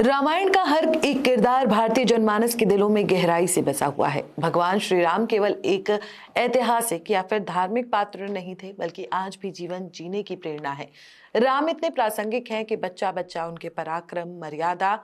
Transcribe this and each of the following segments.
रामायण का हर एक किरदार भारतीय जनमानस के दिलों में गहराई से बसा हुआ है। भगवान श्री राम केवल एक ऐतिहासिक या फिर धार्मिक पात्र नहीं थे, बल्कि आज भी जीवन जीने की प्रेरणा है। राम इतने प्रासंगिक हैं कि बच्चा बच्चा उनके पराक्रम, मर्यादा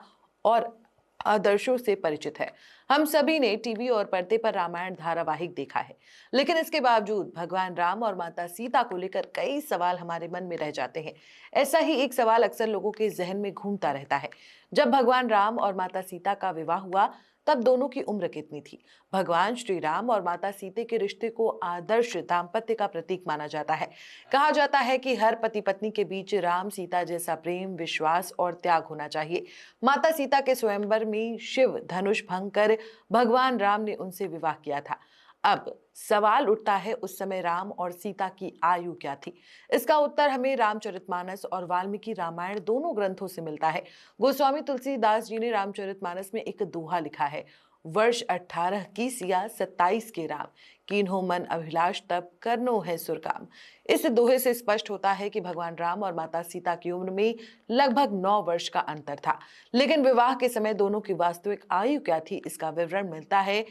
और आदर्शों से परिचित है। हम सभी ने टीवी और पर्दे पर रामायण धारावाहिक देखा है, लेकिन इसके बावजूद भगवान राम और माता सीता को लेकर कई सवाल हमारे मन में रह जाते हैं। ऐसा ही एक सवाल अक्सर लोगों के जहन में घूमता रहता है। जब भगवान राम और माता सीता का विवाह हुआ, तब दोनों की उम्र कितनी थी? भगवान श्री राम और माता सीता के रिश्ते को आदर्श दाम्पत्य का प्रतीक माना जाता है। कहा जाता है कि हर पति पत्नी के बीच राम सीता जैसा प्रेम, विश्वास और त्याग होना चाहिए। माता सीता के स्वयंवर में शिव धनुष भंग कर भगवान राम ने उनसे विवाह किया था। अब सवाल उठता है, उस समय राम और सीता की आयु क्या थी? इसका उत्तर हमें रामचरितमानस और वाल्मीकि रामायण दोनों ग्रंथों से मिलता है। गोस्वामी तुलसीदास जी ने रामचरितमानस में एक दोहा लिखा है, वर्ष 18 की सिया 27 के राम, कीन्हो मन अभिलाष तब करनो है सुरकाम। इस दोहे से स्पष्ट होता है कि भगवान राम और माता सीता की उम्र में लगभग 9 वर्ष का अंतर था। लेकिन विवाह के समय दोनों की वास्तविक आयु क्या थी, इसका विवरण मिलता है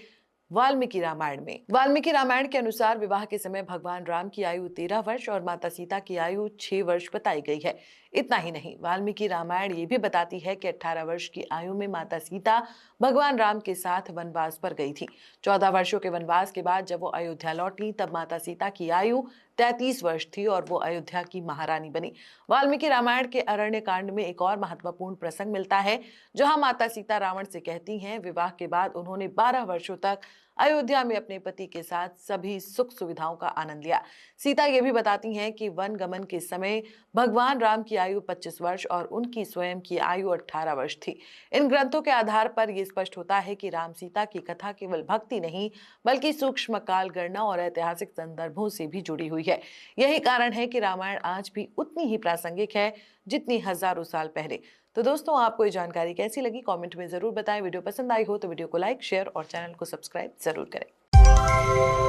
वाल्मीकि रामायण में। वाल्मीकि रामायण के अनुसार विवाह के समय भगवान राम की आयु 13 वर्ष और माता सीता की आयु 6 वर्ष बताई गई है। इतना ही नहीं, वाल्मीकि रामायण ये भी बताती है कि 18 वर्ष की आयु में माता सीता भगवान राम के साथ वनवास पर गई थी। 14 वर्षों के वनवास के बाद जब वो अयोध्या लौटी, तब माता सीता की आयु 33 वर्ष थी और वो अयोध्या की महारानी बनी। वाल्मीकि रामायण के अरण्य कांड में एक और महत्वपूर्ण प्रसंग मिलता है, जहां माता सीता रावण से कहती हैं, विवाह के बाद उन्होंने 12 वर्षों तक अयोध्या में अपने पति के साथ सभी सुख सुविधाओं का आनंद लिया। सीता ये भी बताती हैं कि वन गमन के समय भगवान राम की आयु 25 वर्ष और उनकी स्वयं की आयु 18 वर्ष थी। इन ग्रंथों के आधार पर यह स्पष्ट होता है कि राम सीता की कथा केवल भक्ति नहीं, बल्कि सूक्ष्म काल गणना और ऐतिहासिक संदर्भों से भी जुड़ी हुई है। यही कारण है कि रामायण आज भी उतनी ही प्रासंगिक है जितनी हजारों साल पहले। तो दोस्तों, आपको ये जानकारी कैसी लगी, कमेंट में जरूर बताएं। वीडियो पसंद आई हो तो वीडियो को लाइक, शेयर और चैनल को सब्सक्राइब जरूर करें।